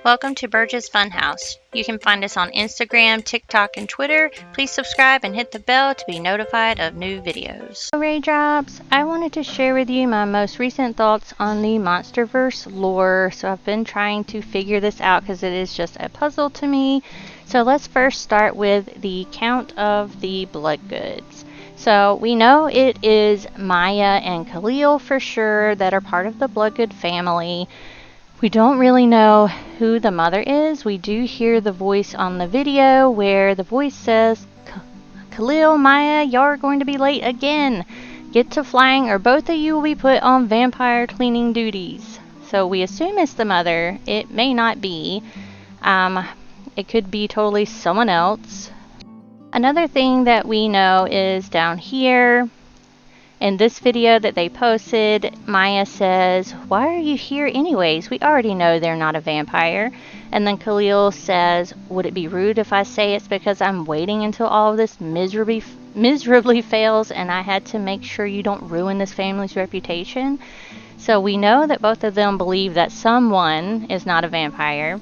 Welcome to Burge's Funhouse. You can find us on Instagram, TikTok, and Twitter. Please subscribe and hit the bell to be notified of new videos. Hello Raindrops! I wanted to share with you my most recent thoughts on the MonsterVerze lore. So I've been trying to figure this out because it is just a puzzle to me. So let's first start with the count of the Bloodgoods. So we know it is Maya and Khalil for sure that are part of the Bloodgood family. We don't really know who the mother is. We do hear the voice on the video where the voice says, Khalil, Maya, you're going to be late again. Get to flying or both of you will be put on vampire cleaning duties. So we assume it's the mother. It may not be. It could be totally someone else. Another thing that we know is down here. In this video that they posted, Maya says, why are you here anyways? We already know they're not a vampire. And then Khalil says, would it be rude if I say it's because I'm waiting until all of this miserably fails and I had to make sure you don't ruin this family's reputation? So we know that both of them believe that someone is not a vampire.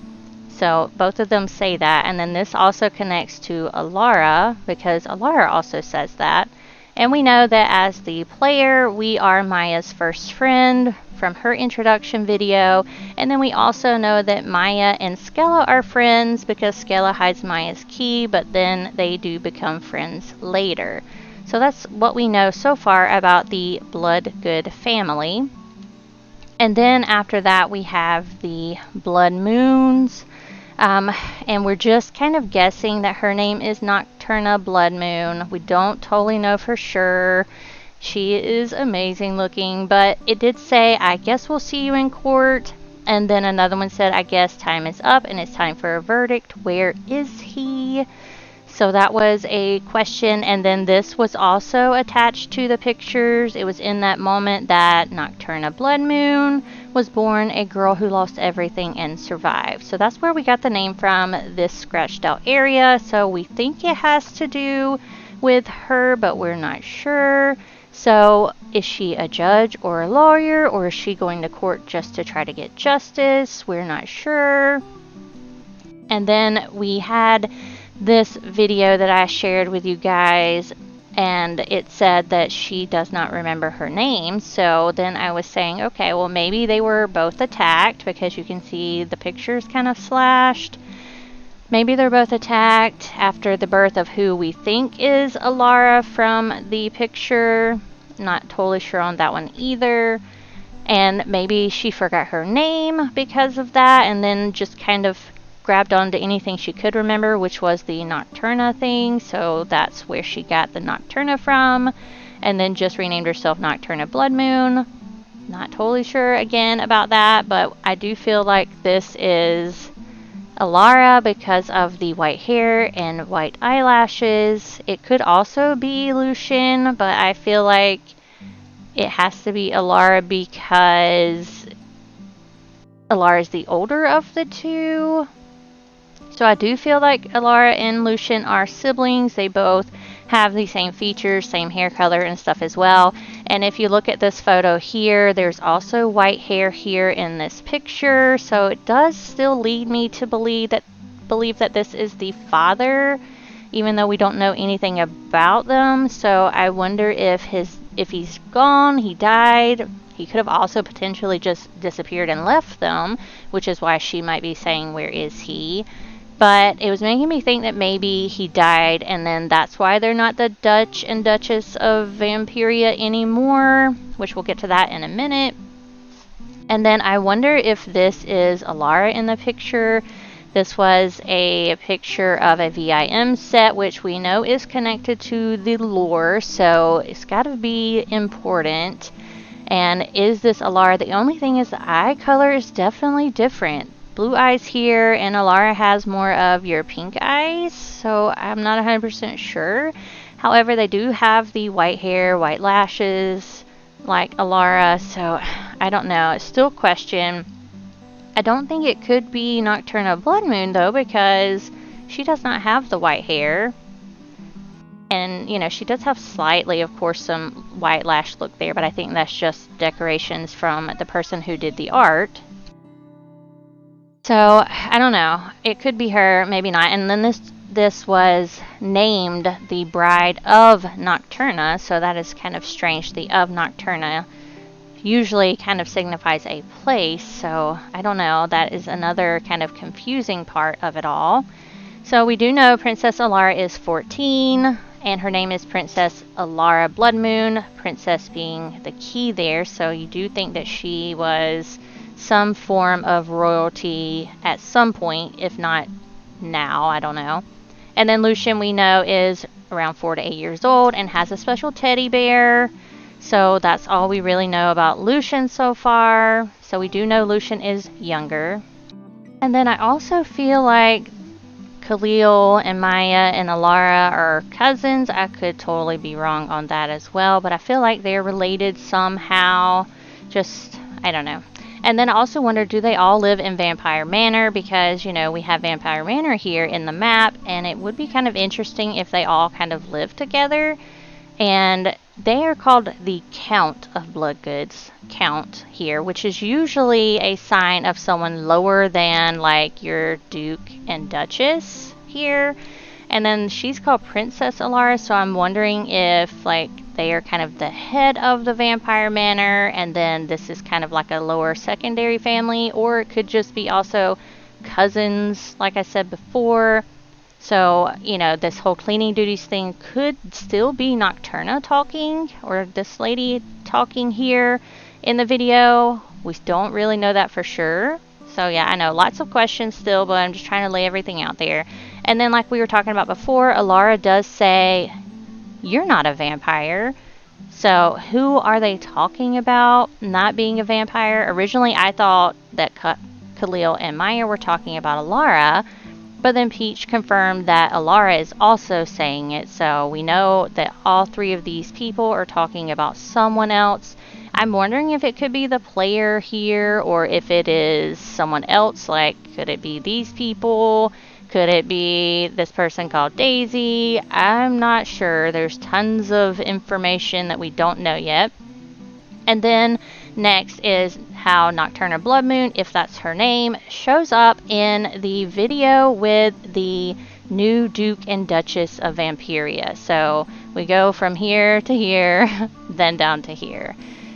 So both of them say that. And then this also connects to Alara because Alara also says that. And we know that as the player, we are Maya's first friend from her introduction video. And then we also know that Maya and Skella are friends because Skella hides Maya's key, but then they do become friends later. So that's what we know so far about the Bloodgood family. And then after that, we have the Blood Moons. And we're just kind of guessing that her name is Nocturna Blood Moon. We don't totally know for sure. She is amazing looking, but it did say, I guess we'll see you in court. And then another one said, I guess time is up and it's time for a verdict. Where is he? So that was a question. And then this was also attached to the pictures. It was in that moment that Nocturna Blood Moon was born, a girl who lost everything and survived. So that's where we got the name from, this scratched out area. So we think it has to do with her, but we're not sure. So is she a judge or a lawyer, or is she going to court just to try to get justice? We're not sure. And then we had this video that I shared with you guys, and it said that she does not remember her name. So then I was saying, okay, well maybe they were both attacked because you can see the pictures kind of slashed. Maybe they're both attacked after the birth of who we think is Alara from the picture. Not totally sure on that one either. And maybe she forgot her name because of that and then just kind of grabbed onto anything she could remember, which was the Nocturna thing. So that's where she got the Nocturna from, and then just renamed herself Nocturna Blood Moon. Not totally sure again about that, but I do feel like this is Alara because of the white hair and white eyelashes. It could also be Lucian, but I feel like it has to be Alara because Alara is the older of the two. So I do feel like Alara and Lucian are siblings. They both have the same features, same hair color and stuff as well. And if you look at this photo here, there's also white hair here in this picture. So it does still lead me to believe that this is the father, even though we don't know anything about them. So I wonder if he's gone, he died. He could have also potentially just disappeared and left them, which is why she might be saying, where is he? But it was making me think that maybe he died, and then that's why they're not the Dutch and Duchess of Vampiria anymore, which we'll get to that in a minute. And then I wonder if this is Alara in the picture. This was a picture of a VIM set, which we know is connected to the lore, so it's got to be important. And is this Alara? The only thing is the eye color is definitely different. Blue eyes here, and Alara has more of your pink eyes, so I'm not 100% sure. However, they do have the white hair, white lashes, like Alara, so I don't know. It's still a question. I don't think it could be Nocturna Blood Moon, though, because she does not have the white hair. And, you know, she does have slightly, of course, some white lash look there, but I think that's just decorations from the person who did the art. So I don't know. It could be her, maybe not. And then this was named the Bride of Nocturna, so that is kind of strange. The of Nocturna usually kind of signifies a place, so I don't know. That is another kind of confusing part of it all. So we do know Princess Alara is 14, and her name is Princess Alara Blood Moon, princess being the key there, so you do think that she was some form of royalty at some point, if not now, I don't know. And then Lucian, we know, is around 4 to 8 years old and has a special teddy bear. So that's all we really know about Lucian so far. So we do know Lucian is younger. And then I also feel like Khalil and Maya and Alara are cousins. I could totally be wrong on that as well, but I feel like they're related somehow. Just, I don't know. And then I also wonder, do they all live in Vampire Manor? Because, you know, we have Vampire Manor here in the map, and it would be kind of interesting if they all kind of live together. And they are called the Count of Bloodgood's Count here, which is usually a sign of someone lower than like your Duke and Duchess here. And then she's called Princess Alara, so I'm wondering if like they are kind of the head of the Vampire Manor, and then this is kind of like a lower secondary family, or it could just be also cousins, like I said before. So, you know, this whole cleaning duties thing could still be Nocturna talking, or this lady talking here in the video. We don't really know that for sure. So, yeah, I know lots of questions still, but I'm just trying to lay everything out there. And then, like we were talking about before, Alara does say, "You're not a vampire." So, who are they talking about not being a vampire? Originally, I thought that Khalil and Maya were talking about Alara. But then Peach confirmed that Alara is also saying it, so we know that all three of these people are talking about someone else. I'm wondering if it could be the player here, or if it is someone else, like could it be these people? Could it be this person called Daisy? I'm not sure. There's tons of information that we don't know yet. And then next is how Nocturna Blood Moon, if that's her name, shows up in the video with the new Duke and Duchess of Vampiria. So we go from here to here, then down to here.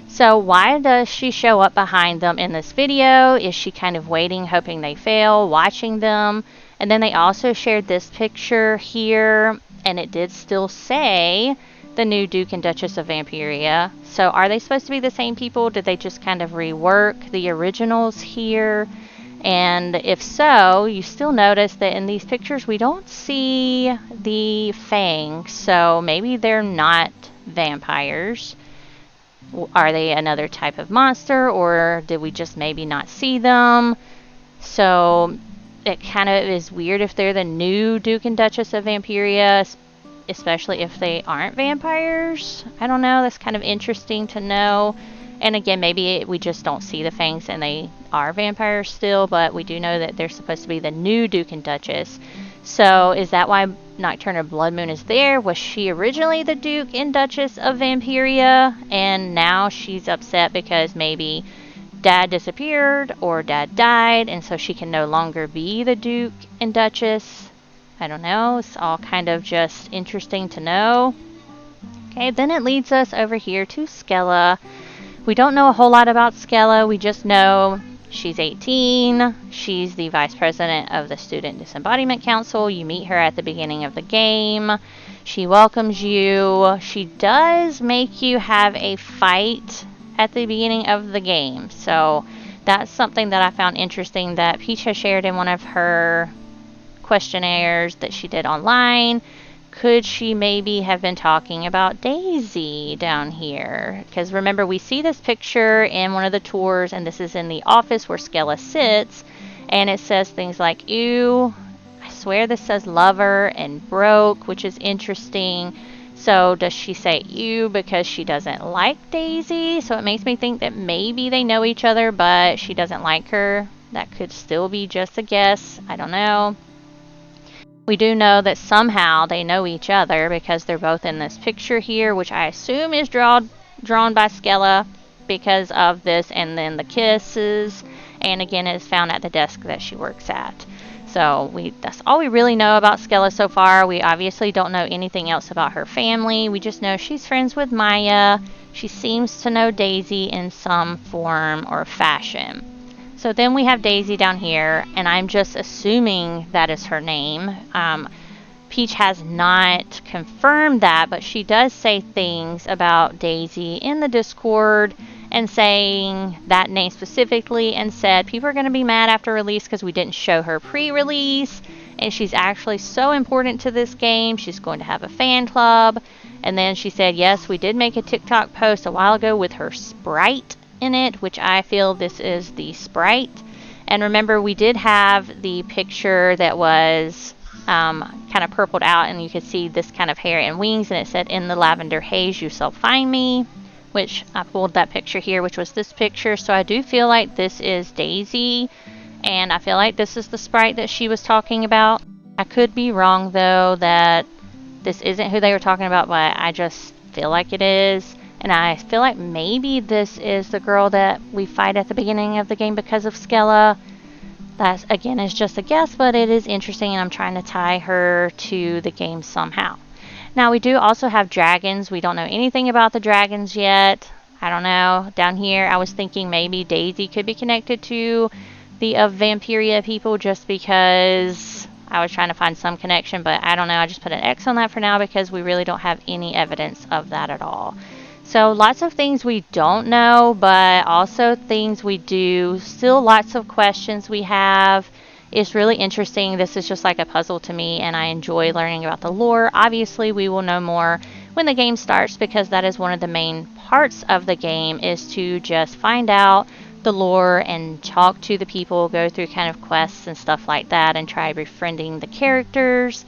So why does she show up behind them in this video? Is she kind of waiting, hoping they fail, watching them? And then they also shared this picture here, and it did still say the new Duke and Duchess of Vampiria. So are they supposed to be the same people? Did they just kind of rework the originals here? And if so, you still notice that in these pictures we don't see the fangs, so maybe they're not vampires. Are they another type of monster, or did we just maybe not see them? So it kind of is weird if they're the new Duke and Duchess of Vampiria, especially if they aren't vampires. I don't know. That's kind of interesting to know. And again, maybe we just don't see the fangs and they are vampires still, but we do know that they're supposed to be the new Duke and Duchess. So is that why Nocturna Blood Moon is there? Was she originally the Duke and Duchess of Vampiria, and now she's upset because maybe Dad disappeared or Dad died, and so she can no longer be the Duke and Duchess? I don't know. It's all kind of just interesting to know. Okay, then it leads us over here to Skella. We don't know a whole lot about Skella. We just know she's 18. She's the vice president of the Student Disembodiment Council. You meet her at the beginning of the game. She welcomes you. She does make you have a fight at the beginning of the game. So that's something that I found interesting that Peach has shared in one of her questionnaires that she did online. Could she maybe have been talking about Daisy down here? Because remember, we see this picture in one of the tours, and this is in the office where Skella sits, and it says things like, ew, I swear this says lover and broke, which is interesting. So does she say ew because she doesn't like Daisy? So it makes me think that maybe they know each other, but she doesn't like her. That could still be just a guess. I don't know. We do know that somehow they know each other because they're both in this picture here, which I assume is drawn by Skella because of this, and then the kisses and again, it is found at the desk that she works at. So that's all we really know about Skella so far. We obviously don't know anything else about her family. We just know she's friends with Maya. She seems to know Daisy in some form or fashion. So then we have Daisy down here, and I'm just assuming that is her name. Peach has not confirmed that, but she does say things about Daisy in the Discord and saying that name specifically, and said people are going to be mad after release because we didn't show her pre-release, and she's actually so important to this game, she's going to have a fan club. And then she said, yes, we did make a TikTok post a while ago with her sprite in it, which I feel this is the sprite. And remember, we did have the picture that was kind of purpled out, and you could see this kind of hair and wings, and it said, in the lavender haze you shall find me, which I pulled that picture here, which was this picture. So I do feel like this is Daisy, and I feel like this is the sprite that she was talking about. I could be wrong though, that this isn't who they were talking about, but I just feel like it is. And I feel like maybe this is the girl that we fight at the beginning of the game because of Skella. That, again, is just a guess, but it is interesting, and I'm trying to tie her to the game somehow. Now, we do also have dragons. We don't know anything about the dragons yet. I don't know. Down here, I was thinking maybe Daisy could be connected to the Vampiria people, just because I was trying to find some connection, but I don't know. I just put an X on that for now because we really don't have any evidence of that at all. So lots of things we don't know, but also things we do. Still lots of questions we have. It's really interesting. This is just like a puzzle to me, and I enjoy learning about the lore. Obviously, we will know more when the game starts, because that is one of the main parts of the game, is to just find out the lore and talk to the people, go through kind of quests and stuff like that, and try befriending the characters.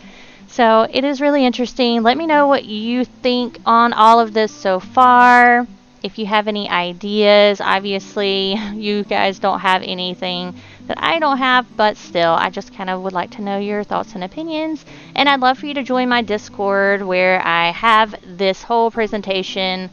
So it is really interesting. Let me know what you think on all of this so far. If you have any ideas, obviously you guys don't have anything that I don't have, but still, I just kind of would like to know your thoughts and opinions. And I'd love for you to join my Discord, where I have this whole presentation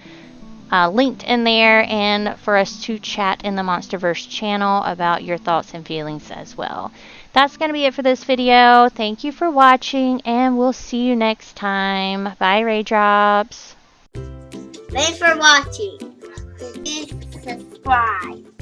linked in there, and for us to chat in the MonsterVerze channel about your thoughts and feelings as well. That's going to be it for this video. Thank you for watching, and we'll see you next time. Bye, Raindrops. Thanks for watching. Please subscribe.